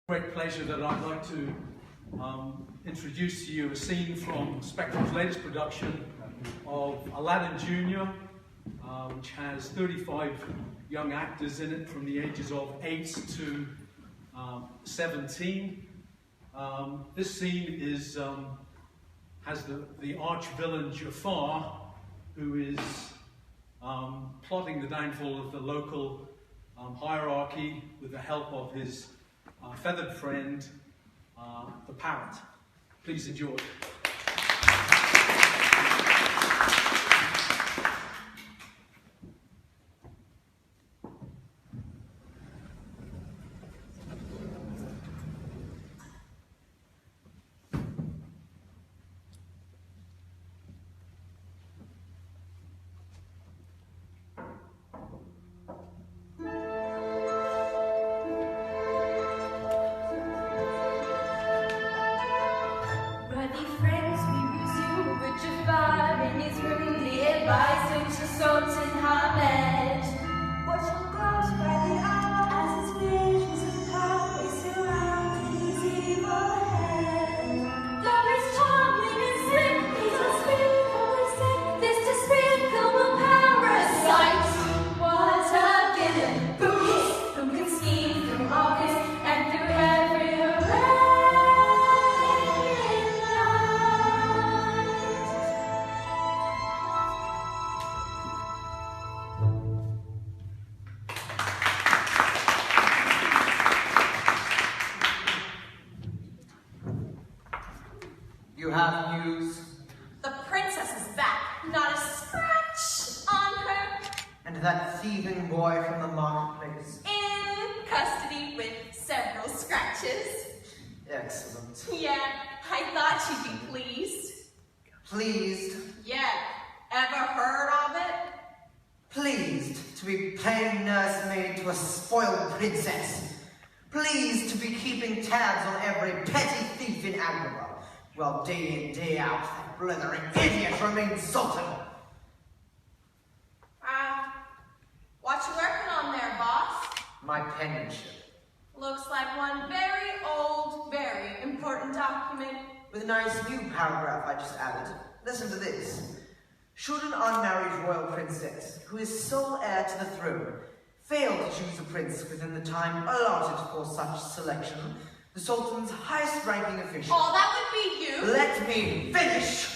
Great pleasure that I'd like to introduce to you a scene from Spectrum's latest production of Aladdin Jr., which has 35 young actors in it from the ages of 8 to 17. This scene has the arch-villain Jafar, who is plotting the downfall of the local hierarchy with the help of his feathered friend, the parrot. Please enjoy. You have news? The princess is back. Not a scratch on her. And that thieving boy from the marketplace? In custody with several scratches. Excellent. Yeah, I thought you'd be pleased. Pleased? Yeah. Ever heard of it? Pleased to be playing nursemaid to a spoiled princess. Pleased to be keeping tabs on every petty thief in Agrabah. Well, day in, day out, that blithering idiot remains sultan. What you working on there, boss? My penmanship. Looks like one very old, very important document. With a nice new paragraph I just added. Listen to this. Should an unmarried royal princess, who is sole heir to the throne, fail to choose a prince within the time allotted for such selection, the Sultan's highest-ranking official... Oh, that would be you! Let me finish!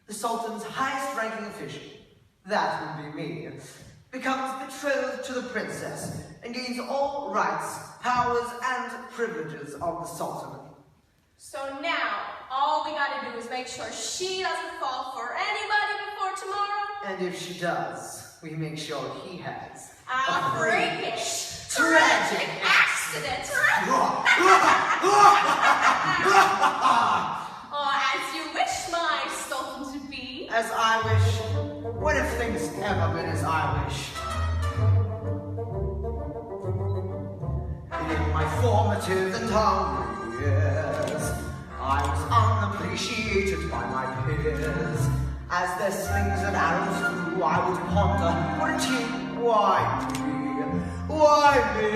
The Sultan's highest-ranking official, that would be me, becomes betrothed to the princess and gains all rights, powers, and privileges of the Sultan. So now, all we gotta do is make sure she doesn't fall for anybody before tomorrow. And if she does, we make sure he has a freakish, tragic accident. As you wish, my Sultan to be. As I wish. When have things ever been as I wished? In my formative and hungry years, I was unappreciated by my peers. As their slings and arrows flew, I would ponder, wouldn't you? Why me? Why me?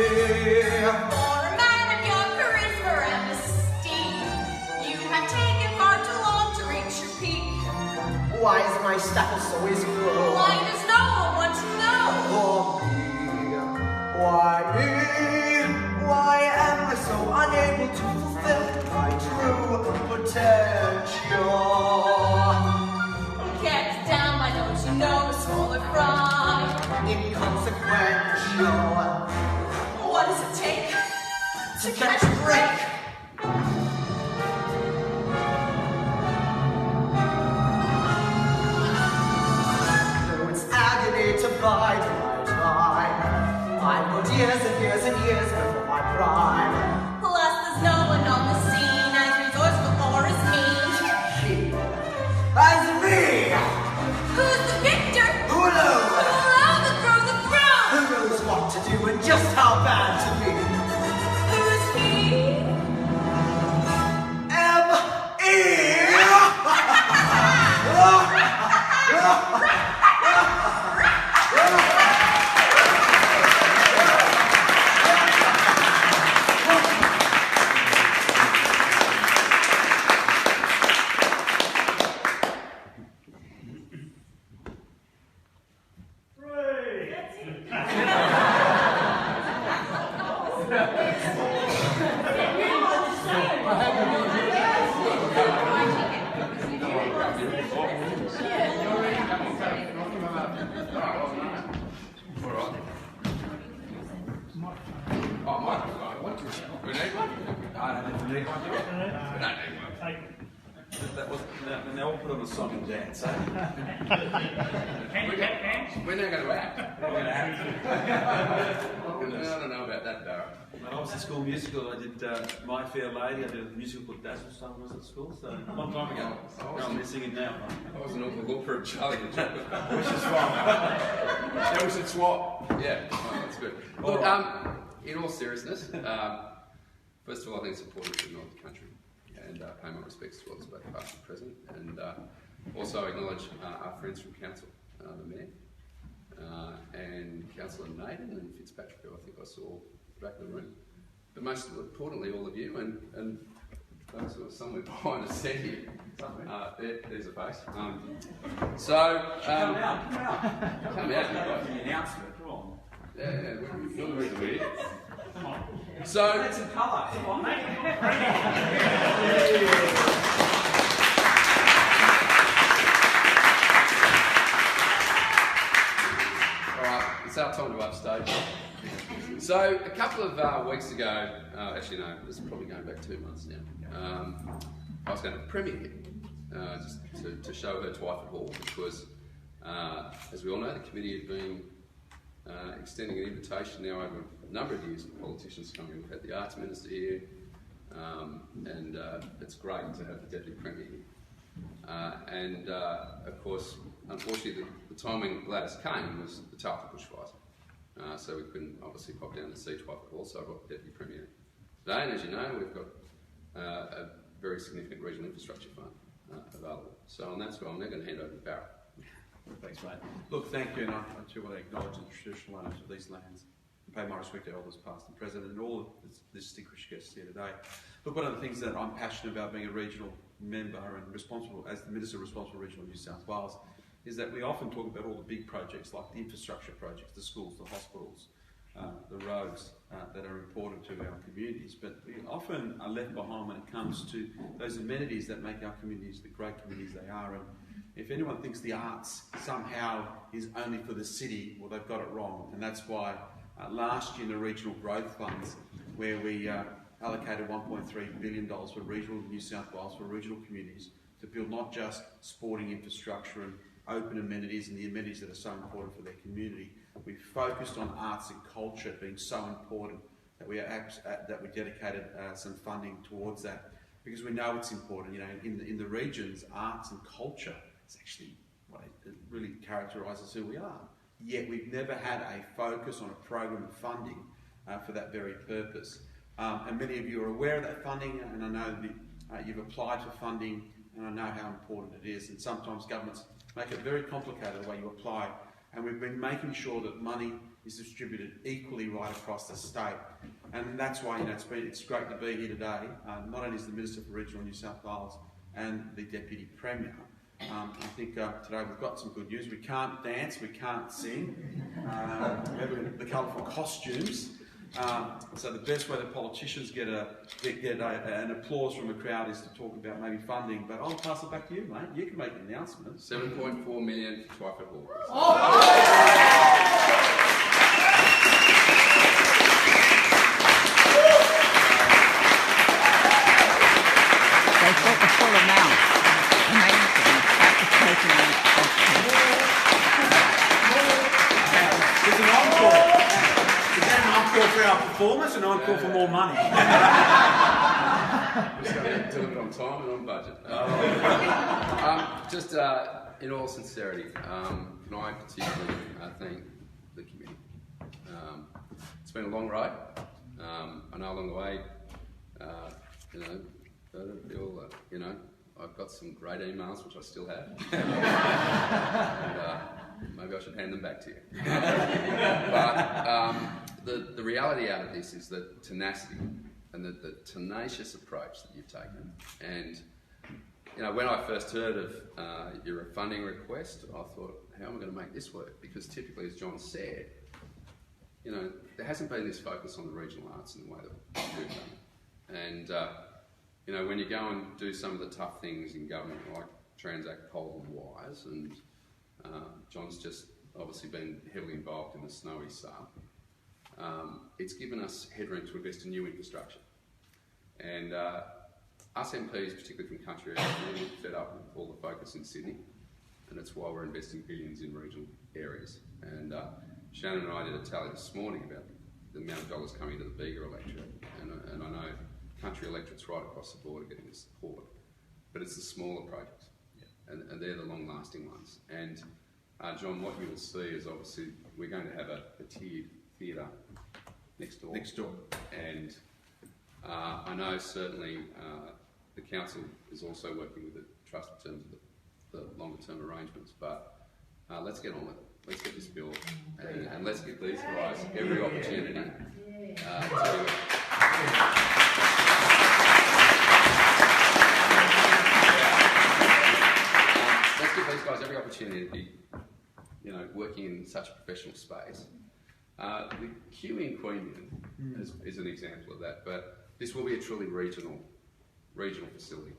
For a man of your charisma and mystique, you have taken far too long to reach your peak. Why is my status always low? Why does no one want to know? For me? Why me? Why am I so unable to fulfill my true potential? Kept down by those you know the smaller fry. Inconsequential. What does it take To catch a break. Though it's agony to bide my time, I put years and years and years before my prime. Plus there's no one on the scene as resourceful or as mean. He, as me, Who's the victor? who knows? Who'll overthrow the throne? Who knows what to do and just how bad to be? Who's he? We need one. I don't think we need one. We don't need one. That was, and they all put on a song and dance, eh? We're not going to act. We're going to act. I don't know about that, Barra. When I was in school musical, I did My Fair Lady. I did a musical called Dazzle Song when I was at school, so a long time ago. No, I'm singing now. I was an awful look for a Charlie the Chocolate Factory. We should swap. Yeah, we should swap. Yeah, oh, that's good. Look, in all seriousness, first of all, I think it's important to acknowledge the country and pay my respects to others, both past and present, and also acknowledge our friends from Council, the Mayor, and Councillor Naden and Fitzpatrick, who I think I saw at the back of the room. But most importantly, all of you, and those who are somewhere behind us set here. There's a face. Come out. Come out. The announcement, come on. Yeah, you're the reason we're here. So, Add some colour. Come on, mate. Alright, it's our time to upstage. So, a couple of weeks ago, actually no, this is probably going back 2 months now, I was going to premiere here, just to show her Twyford Hall, because, as we all know, the committee had been extending an invitation now over a number of years for politicians coming. We've had the Arts Minister here, and it's great to have the Deputy Premier here. Of course, unfortunately, the timing Gladys came was the Twyford bushfires, so we couldn't obviously pop down to see Twyford Hall, so I've got the Deputy Premier today, and as you know, we've got a very significant regional infrastructure fund available. So on that score, I'm now going to hand over to Barry. Thanks, mate. Look, thank you, and I too want to acknowledge the traditional owners of these lands and pay my respect to elders past and present and all of the distinguished guests here today. Look, one of the things that I'm passionate about being a regional member and responsible, as the Minister responsible for Regional New South Wales, is that we often talk about all the big projects like the infrastructure projects, the schools, the hospitals, the roads that are important to our communities, but we often are left behind when it comes to those amenities that make our communities the great communities they are. And if anyone thinks the arts somehow is only for the city, well, they've got it wrong. And that's why last year in the regional growth funds, where we allocated $1.3 billion for regional New South Wales, for regional communities, to build not just sporting infrastructure and open amenities and the amenities that are so important for their community. We focused on arts and culture being so important that we dedicated some funding towards that, because we know it's important. You know, in the regions, arts and culture is actually what it really characterises who we are. Yet we've never had a focus on a program of funding for that very purpose. And many of you are aware of that funding, and I know that you've applied for funding, and I know how important it is. And sometimes governments make it very complicated the way you apply. And we've been making sure that money is distributed equally right across the state. And that's why, you know, it's great to be here today. Not only is the Minister for Regional New South Wales and the Deputy Premier. I think today we've got some good news. We can't dance, we can't sing. We have the colourful costumes. So the best way that politicians get an applause from a crowd is to talk about maybe funding. But I'll pass it back to you, mate. You can make the announcement. 7.4 million for Twyford Hall. They got the full amount. Amazing. It's an encore. Is that an encore for our performance, an encore for more money? Just got to deliver on time and on budget. Just in all sincerity, can I particularly thank the committee. It's been a long ride. I know along the way, I've got some great emails, which I still have. And, maybe I should hand them back to you. But the reality out of this is the tenacity and the tenacious approach that you've taken. And you know, when I first heard of your funding request, I thought, how am I going to make this work? Because typically, as John said, you know, there hasn't been this focus on the regional arts in the way that we've done. And you know, when you go and do some of the tough things in government, like transact poles and wires, and John's just obviously been heavily involved in the snowy SAR, it's given us headroom to invest in new infrastructure. And us MPs, particularly from country areas, are really fed up with all the focus in Sydney, and it's why we're investing billions in regional areas. And Shannon and I did a tally this morning about the amount of dollars coming to the Bega electorate, and I know country electorates right across the board are getting this support, but it's the smaller projects, and they're the long-lasting ones. And John, what you will see is obviously we're going to have a tiered theatre next door. And I know certainly the council is also working with the trust in terms of the longer term arrangements, but let's get on with it. Let's get this built, and let's give these guys every opportunity let's give these guys every opportunity to be, working in such a professional space. The QE in Queanbeyan is an example of that, but this will be a truly regional facility,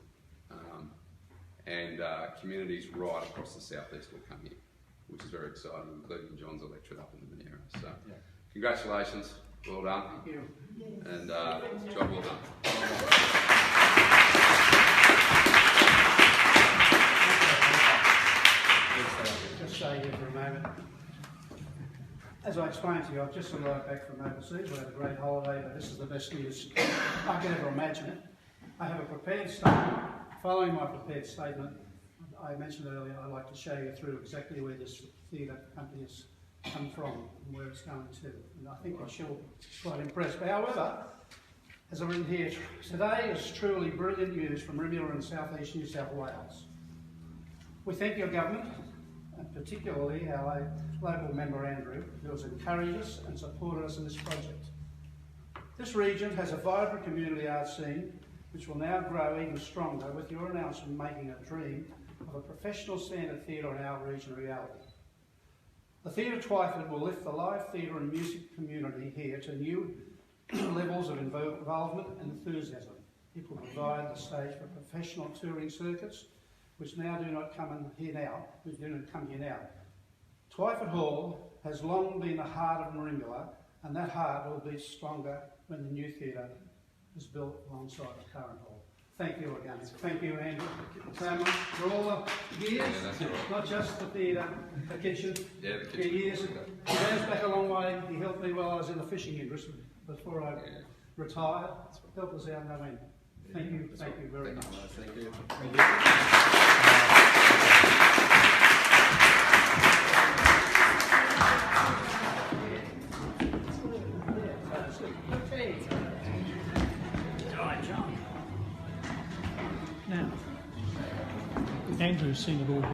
and communities right across the southeast will come here, which is very exciting, including John's electorate up in the Monera. So, congratulations, well done. Thank you. And job well done. Just stay here for a moment. As I explained to you, I've just arrived back from overseas. We had a great holiday, but this is the best news I can ever imagine it. I have a prepared statement. Following my prepared statement, I mentioned earlier, I'd like to show you through exactly where this theatre company has come from and where it's going to. And I think I shall be quite impressed. But however, as I've written here, today is truly brilliant news from Rimmula and South East New South Wales. We thank your government, and particularly our local member Andrew, who has encouraged us and supported us in this project. This region has a vibrant community arts scene, which will now grow even stronger with your announcement making a dream of a professional standard theatre in our region reality. The Theatre Twyford will lift the live theatre and music community here to new levels of involvement and enthusiasm. It will provide the stage for professional touring circuits, which now do not come here now. Twyford Hall has long been the heart of Rimmula, and that heart will be stronger when the new theatre is built alongside the current hall. Thank you again. Thank you, Andrew, so much for all the years, not just the theatre, the kitchen. The years. He goes back a long way. He helped me while I was in the fishing industry before I retired. Helped us out no end. Thank you very much. Thank you. Now, Andrew's seen it all.